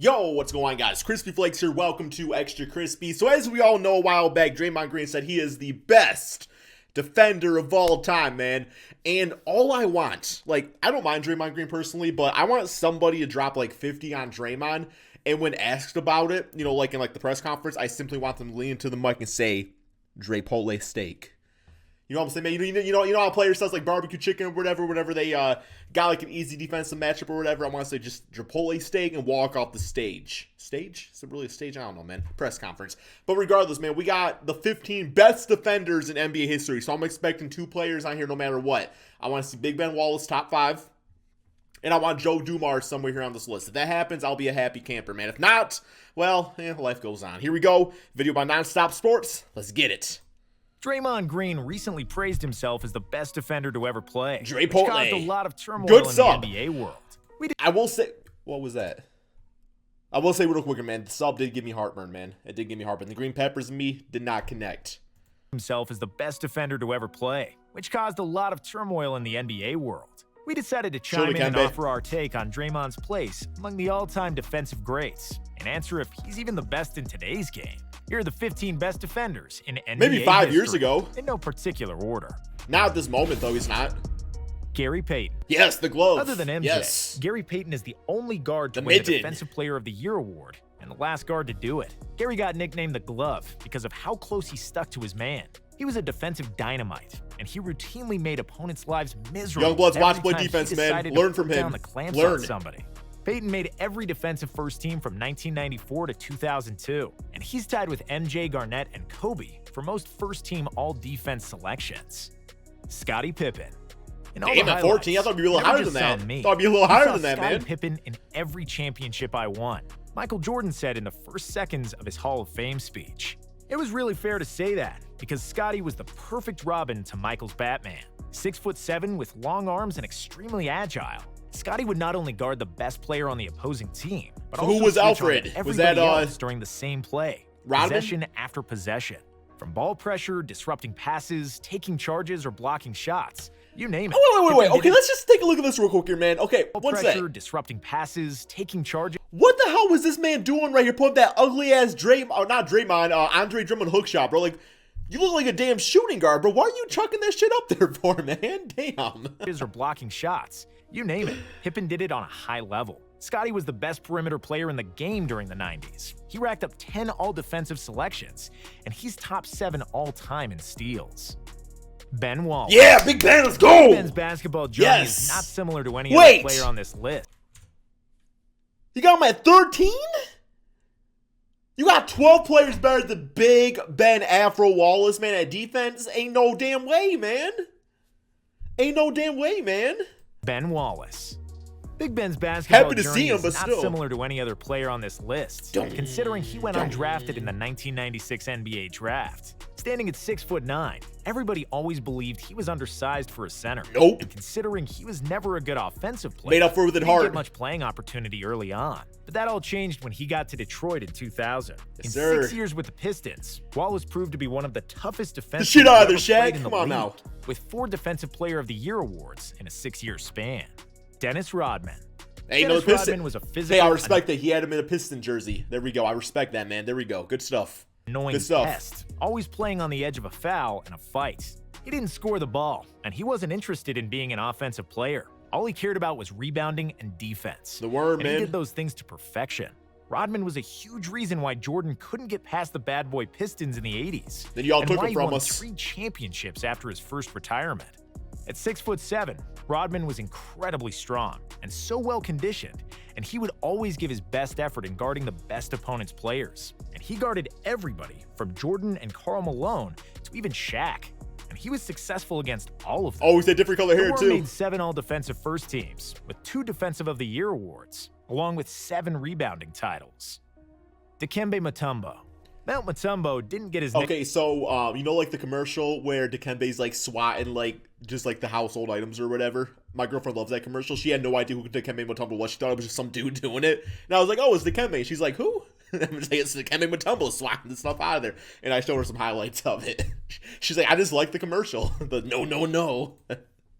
Yo, what's going on, guys? Crispy Flakes here. Welcome to Extra Crispy. So as we all know, a while back, Draymond Green said he is the best defender of all time, man. And all I want, I don't mind Draymond Green personally, but I want somebody to drop 50 on Draymond. And when asked about it, in the press conference, I simply want them to lean into the mic and say, Drapotle steak. You know what I'm saying, man? You know how a player says barbecue chicken or whatever, whenever they got an easy defensive matchup or whatever. I want to say just Chipotle steak and walk off the stage. Stage? Is it really a stage? I don't know, man. Press conference. But regardless, man, we got the 15 best defenders in NBA history. So I'm expecting two players on here no matter what. I want to see Big Ben Wallace top 5. And I want Joe Dumars somewhere here on this list. If that happens, I'll be a happy camper, man. If not, well, life goes on. Here we go. Video by Nonstop Sports. Let's get it. Draymond Green recently praised himself as the best defender to ever play, Drapotle. which caused a lot of turmoil Good in sub. the NBA world. I will say, what was that? I will say real quick, man, the sub did give me heartburn, man. It did give me heartburn. The green peppers and me did not connect. Himself as the best defender to ever play, which caused a lot of turmoil in the NBA world. We decided to chime in and offer our take on Draymond's place among the all-time defensive greats and answer if he's even the best in today's game. Here are the 15 best defenders in NBA maybe 5 history, years ago. in no particular order. Not at this moment, though, he's not. Gary Payton. Yes, the glove. Other than MJ, yes. Gary Payton is the only guard to win the Defensive Player of the Year award and the last guard to do it. Gary got nicknamed the Glove because of how close he stuck to his man. He was a defensive dynamite, and he routinely made opponents' lives miserable. Youngbloods, watch play defense, man. Learn from him. Learn. Somebody. Payton made every defensive first team from 1994 to 2002, and he's tied with MJ, Garnett, and Kobe for most first-team all-defense selections. Scottie Pippen. Damn, at 14, I thought he'd be a little higher than that. I thought he'd be a little higher than that, man. Scottie Pippen in every championship I won. Michael Jordan said in the first seconds of his Hall of Fame speech. It was really fair to say that, because Scottie was the perfect Robin to Michael's Batman. 6'7" with long arms and extremely agile. Scottie would not only guard the best player on the opposing team, but also who was Alfred? Was that else during the same play, Rodman? Possession after possession, from ball pressure, disrupting passes, taking charges, or blocking shots. You name it. Oh, wait. Okay, let's just take a look at this real quick here, man. Okay, one sec. Pressure, disrupting passes, taking charges. What the hell was this man doing right here? Putting that ugly ass Andre Drummond hook shot, bro. You look like a damn shooting guard, bro. Why are you chucking that shit up there for, man? Damn. Or blocking shots. You name it. Pippen did it on a high level. Scottie was the best perimeter player in the game during the 90s. He racked up 10 all-defensive selections, and he's top 7 all-time in steals. Ben Wallace. Yeah, Big Ben, let's go! Ben's basketball journey is not similar to any other player on this list. You got him at 13? You got 12 players better than Big Ben Afro Wallace, man, at defense? Ain't no damn way, man. Ain't no damn way, man. Ben Wallace. Big Ben's basketball Happy to journey see him, is but not still similar to any other player on this list, considering he went undrafted in the 1996 NBA draft. Standing at 6'9", everybody always believed he was undersized for a center. Nope. And considering he was never a good offensive player, made up for it with it he didn't hard. get much playing opportunity early on. But that all changed when he got to Detroit in 2000. Yes, in sir. 6 years with the Pistons, Wallace proved to be one of the toughest defensive shit out of there, ever played Shaq. in the Come on league, now. with 4 Defensive Player of the Year awards in a 6-year span. Dennis Rodman. Ain't no Piston. Was a physical, hey, I respect that he had him in a Piston jersey. There we go. I respect that, man. There we go. Good stuff. Annoying pest, always playing on the edge of a foul and a fight. He didn't score the ball, and he wasn't interested in being an offensive player. All he cared about was rebounding and defense. The worm, and man. He did those things to perfection. Rodman was a huge reason why Jordan couldn't get past the bad boy Pistons in the 80s. Then y'all took him from us. 3 championships after his first retirement. At 6'7", Rodman was incredibly strong and so well conditioned, and he would always give his best effort in guarding the best opponent's players. And he guarded everybody from Jordan and Karl Malone to even Shaq. And he was successful against all of them. Oh, he's a different color hair too. He made 7 all-defensive first teams with 2 Defensive of the Year awards, along with 7 rebounding titles. Dikembe Mutumbo. Mount Mutombo didn't get his Okay, so, the commercial where Dikembe's, swatting, just, the household items or whatever? My girlfriend loves that commercial. She had no idea who Dikembe Mutombo was. She thought it was just some dude doing it. And I was like, oh, it's Dikembe. And she's like, who? And I'm like, it's Dikembe Mutombo swatting the stuff out of there. And I showed her some highlights of it. She's like, I just like the commercial. But no.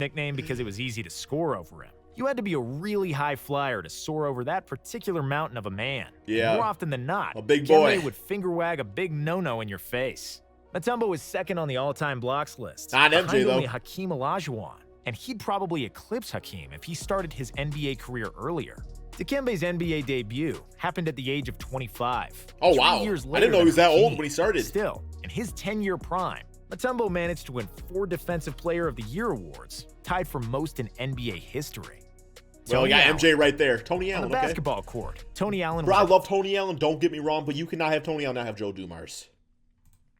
nickname because it was easy to score over him. You had to be a really high flyer to soar over that particular mountain of a man. Yeah. More often than not, A big boy. Dikembe would finger wag a big no-no in your face. Mutombo was second on the all-time blocks list. Not MJ, behind though. only Hakeem Olajuwon, and he'd probably eclipse Hakeem if he started his NBA career earlier. Dikembe's NBA debut happened at the age of 25. Oh, 3 wow. years I later didn't know he was than that old Hakeem. when he started. Still, in his 10-year prime, Mutombo managed to win 4 Defensive Player of the Year awards, tied for most in NBA history. Well, we got MJ right there. Tony On Allen, the okay? basketball court, Tony Allen Bro, I was love Tony Allen. Don't get me wrong, but you cannot have Tony Allen and not have Joe Dumars.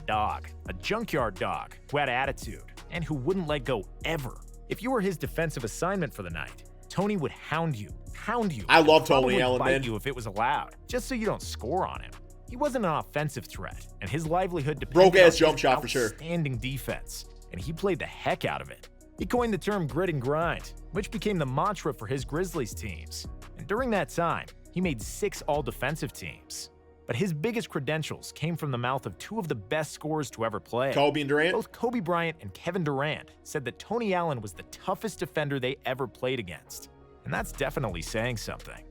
a dog, a junkyard dog who had attitude and who wouldn't let go ever. If you were his defensive assignment for the night, Tony would hound you. I love and Tony probably Allen, bite man. you if it was allowed, just so you don't score on him. He wasn't an offensive threat, and his livelihood depended Broke-ass on jump his shot for sure. outstanding defense, and he played the heck out of it. He coined the term grit and grind, which became the mantra for his Grizzlies teams. And during that time, he made 6 all-defensive teams. But his biggest credentials came from the mouth of 2 of the best scorers to ever play. Kobe and Durant? Both Kobe Bryant and Kevin Durant said that Tony Allen was the toughest defender they ever played against. And that's definitely saying something.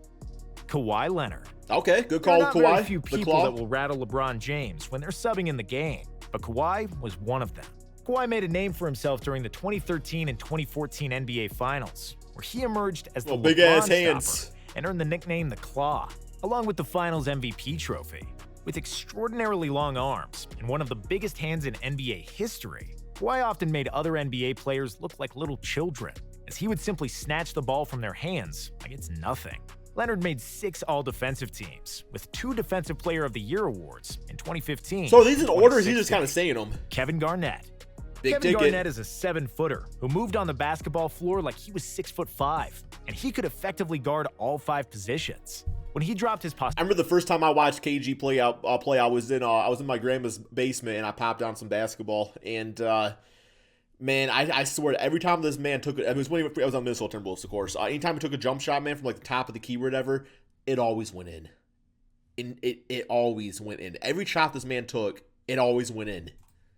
Kawhi Leonard. Okay, good There are call, not Kawhi. very few The people claw. that will rattle LeBron James when they're subbing in the game, but Kawhi was one of them. Kawhi made a name for himself during the 2013 and 2014 NBA Finals, where he emerged as the big-ass LeBron hands. stopper and earned the nickname the Claw, along with the Finals MVP trophy. With extraordinarily long arms and one of the biggest hands in NBA history, Kawhi often made other NBA players look like little children, as he would simply snatch the ball from their hands like it's nothing. Leonard made 6 all-defensive teams, with 2 Defensive Player of the Year awards in 2015. So these in and order, he's just 2016. kind of saying them. Kevin Garnett. Big Kevin ticket. Garnett is a 7-footer who moved on the basketball floor like he was 6'5", and he could effectively guard all 5 positions. When he dropped his I remember the first time I watched KG play. I was in my grandma's basement and I popped on some basketball. And man, I swear every time this man took it, I was on Minnesota Timberwolves, of course. Anytime he took a jump shot, man, from like the top of the key or whatever, it always went in. It always went in. Every shot this man took, it always went in.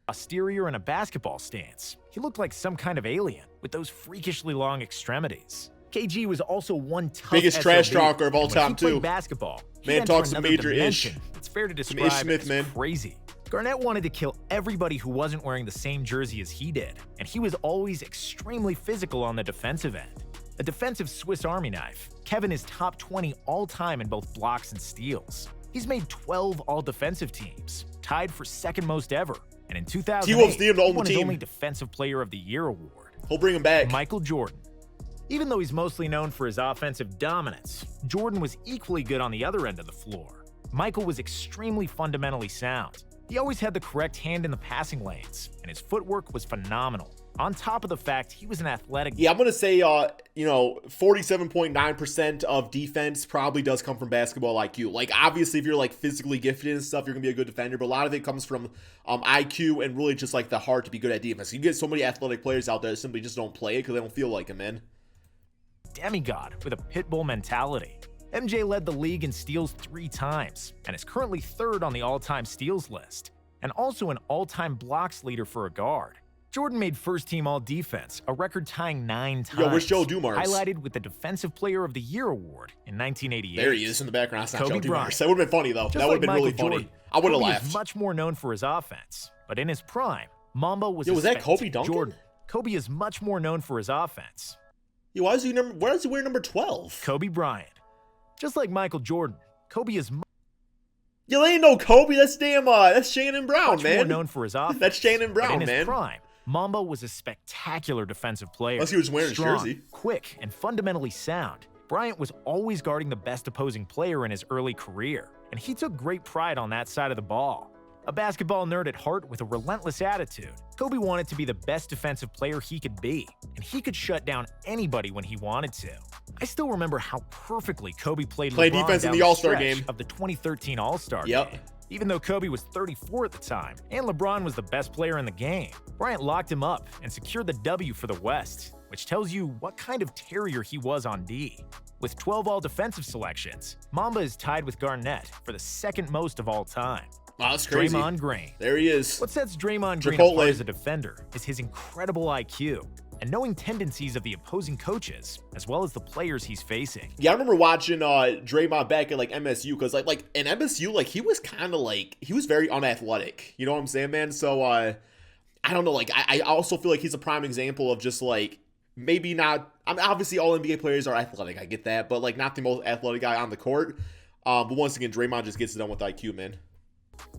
posterior in a basketball stance, he looked like some kind of alien with those freakishly long extremities. KG was also one tough Biggest trash SOB, talker of all and when time, he played too. basketball, he Man entered talks some another major dimension. ish. It's fair to Some describe Ish Smith, as man. crazy. Garnett wanted to kill everybody who wasn't wearing the same jersey as he did, and he was always extremely physical on the defensive end. A defensive Swiss Army knife, Kevin is top 20 all-time in both blocks and steals. He's made 12 all-defensive teams, tied for second most ever, and in 2008, T-Wolves need him to he own the won his team. only Defensive Player of the Year award. He'll bring him back. Michael Jordan. Even though he's mostly known for his offensive dominance, Jordan was equally good on the other end of the floor. Michael was extremely fundamentally sound. He always had the correct hand in the passing lanes, and his footwork was phenomenal. On top of the fact he was an athletic... Yeah, I'm going to say, 47.9% of defense probably does come from basketball IQ. Like, obviously, if you're, like, physically gifted and stuff, you're going to be a good defender. But a lot of it comes from IQ and really just, like, the heart to be good at defense. You get so many athletic players out there that simply just don't play it because they don't feel like it, man. demigod with a pit bull mentality. MJ led the league in steals 3 times and is currently 3rd on the all-time steals list, and also an all-time blocks leader for a guard. Jordan made first-team all-defense, a record-tying 9 times. Yo, where's Joe Dumars? Highlighted with the Defensive Player of the Year award in 1988. There he is in the background. That's not Kobe Joe Dumars. Bryant. That would have been funny, though. Just That would have like been really Michael funny. Jordan, I would have Kobe laughed. is much more known for his offense, but in his prime, Mamba was Yo, a was that Kobe spectac- Duncan? Jordan. Kobe is much more known for his offense. Yo, why does he wear number 12? Kobe Bryant. Just like Michael Jordan, Kobe is Yo, they ain't no Kobe. That's that's Shannon Brown, much more man. known for his offense. That's Shannon but Brown, in his man. prime, Mamba was a spectacular defensive player. Unless he was wearing his Strong, jersey. quick, and fundamentally sound. Bryant was always guarding the best opposing player in his early career, and he took great pride on that side of the ball. A basketball nerd at heart with a relentless attitude, Kobe wanted to be the best defensive player he could be, and he could shut down anybody when he wanted to. I still remember how perfectly Kobe played Played LeBron defense in down the All-Star stretch game. of the 2013 All-Star Yep. game. Even though Kobe was 34 at the time, and LeBron was the best player in the game, Bryant locked him up and secured the W for the West, which tells you what kind of terrier he was on D. With 12 all-defensive selections, Mamba is tied with Garnett for the second most of all time. Wow, that's crazy. Draymond Green. There he is. What sets Draymond Green Chipotle. apart as a defender is his incredible IQ. and knowing tendencies of the opposing coaches, as well as the players he's facing. Yeah, I remember watching Draymond back at like MSU, because like in MSU, like he was kind of like, he was very unathletic. You know what I'm saying, man? So I don't know, like I also feel like he's a prime example of just like, maybe not, I mean, obviously all NBA players are athletic, I get that, but like not the most athletic guy on the court. But once again, Draymond just gets it done with IQ, man.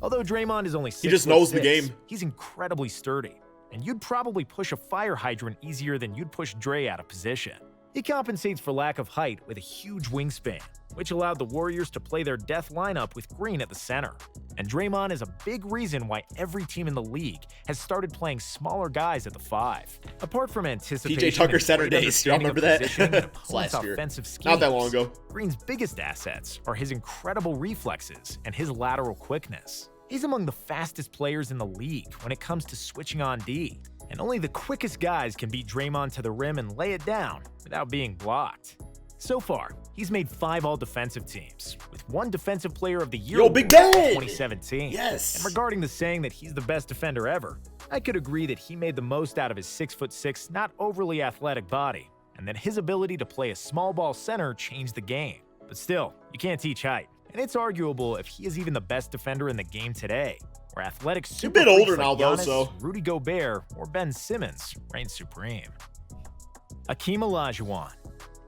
Although Draymond is only 6'6", he just knows the game. He's incredibly sturdy, and you'd probably push a fire hydrant easier than you'd push Dre out of position. He compensates for lack of height with a huge wingspan, which allowed the Warriors to play their death lineup with Green at the center. And Draymond is a big reason why every team in the league has started playing smaller guys at the 5. Apart from anticipation, PJ Tucker center days, y'all remember that? Last year. Offensive schemes, not that long ago. Green's biggest assets are his incredible reflexes and his lateral quickness. He's among the fastest players in the league when it comes to switching on D, and only the quickest guys can beat Draymond to the rim and lay it down without being blocked. So far, he's made 5 all-defensive teams, with 1 Defensive Player of the Year award Big Ben! in 2017. Yes! And regarding the saying that he's the best defender ever, I could agree that he made the most out of his 6'6", not overly athletic body, and that his ability to play a small ball center changed the game. But still, you can't teach height, and it's arguable if he is even the best defender in the game today, where athletic super a bit older freaks now, like though, Giannis, so Rudy Gobert, or Ben Simmons reign supreme. Hakeem Olajuwon.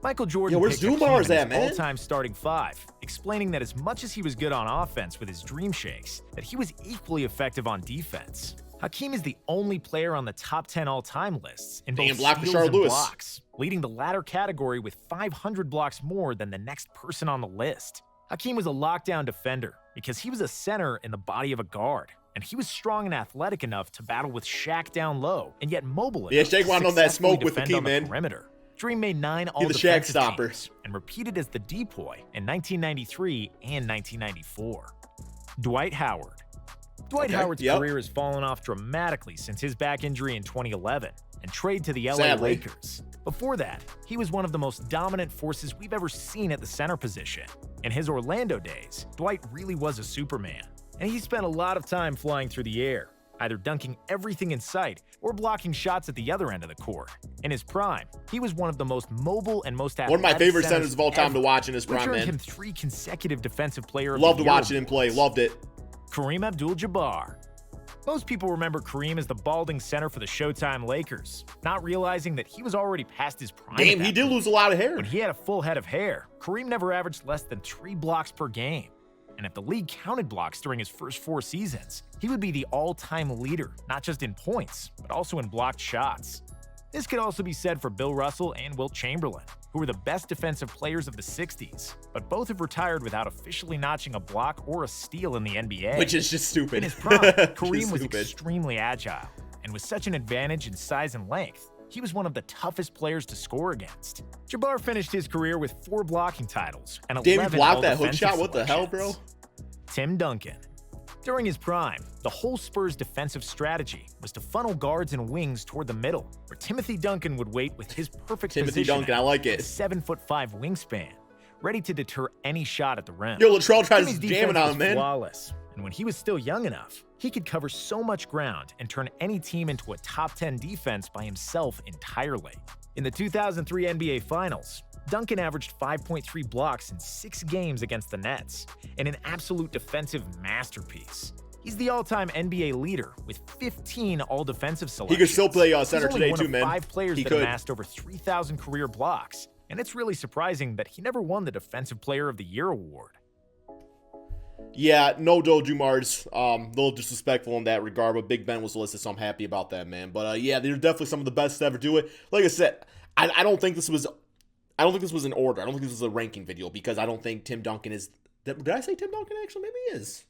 Michael Jordan where's picked Dumars Hakeem in at, his man? all-time starting 5, explaining that as much as he was good on offense with his dream shakes, that he was equally effective on defense. Hakeem is the only player on the top 10 all-time lists in both steals and blocks, leading the latter category with 500 blocks more than the next person on the list. Hakeem was a lockdown defender because he was a center in the body of a guard, and he was strong and athletic enough to battle with Shaq down low, and yet mobile enough Shaq to wanted on that successfully smoke with defend Hakeem, on the man. perimeter. Dream made 9 Shaq all-defensive stopper. teams and repeated as the depoy in 1993 and 1994. Dwight Howard. Dwight Howard's career has fallen off dramatically since his back injury in 2011 and trade to the LA Lakers. Before that, he was one of the most dominant forces we've ever seen at the center position. In his Orlando days, Dwight really was a Superman, and he spent a lot of time flying through the air, either dunking everything in sight or blocking shots at the other end of the court. In his prime, he was one of the most mobile and most athletic one of my favorite centers centers of all time ever, to watch in his prime, which earned man. him 3 consecutive Defensive Player of Loved the Year watching him play. awards. Loved it. Kareem Abdul-Jabbar. Most people remember Kareem as the balding center for the Showtime Lakers, not realizing that he was already past his prime. Damn, he did lose a lot of hair. When he had a full head of hair, Kareem never averaged less than 3 blocks per game. And if the league counted blocks during his first 4 seasons, he would be the all-time leader, not just in points, but also in blocked shots. This could also be said for Bill Russell and Wilt Chamberlain, who were the best defensive players of the 60s, but both have retired without officially notching a block or a steal in the NBA. Which is just stupid. In his prime, Kareem was extremely agile, and with such an advantage in size and length, he was one of the toughest players to score against. Jabbar finished his career with 4 blocking titles and 11 Damn, he blocked that hook all-defensive shot? What the hell, bro? selections. Tim Duncan. During his prime, the whole Spurs defensive strategy was to funnel guards and wings toward the middle, where Timothy Duncan would wait with his perfect Timothy position Duncan, I like it. 7'5" wingspan, ready to deter any shot at the rim. Yo, Latrell tries Timmy's jamming defense on was him, man. flawless, and when he was still young enough, he could cover so much ground and turn any team into a top 10 defense by himself entirely. In the 2003 NBA Finals, Duncan averaged 5.3 blocks in 6 games against the Nets, and an absolute defensive masterpiece. He's the all-time NBA leader with 15 all-defensive selections. He could still play center He's only today, one too, of man. 5 players He that could. amassed over 3,000 career blocks, and it's really surprising that he never won the Defensive Player of the Year award. Yeah, no Dumars. A little disrespectful in that regard, but Big Ben was listed, so I'm happy about that, man. But yeah, they're definitely some of the best to ever do it. Like I said, I don't think this was in order. I don't think this was a ranking video because I don't think Tim Duncan is. Did I say Tim Duncan? Actually, maybe he is.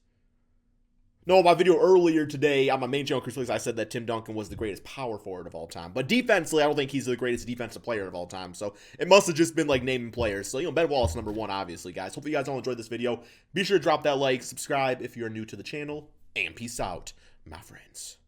No, my video earlier today on my main channel, Chris Willis, I said that Tim Duncan was the greatest power forward of all time. But defensively, I don't think he's the greatest defensive player of all time. So it must have just been like naming players. So, Ben Wallace #1, obviously, guys. Hopefully you guys all enjoyed this video. Be sure to drop that like, subscribe if you're new to the channel, and peace out, my friends.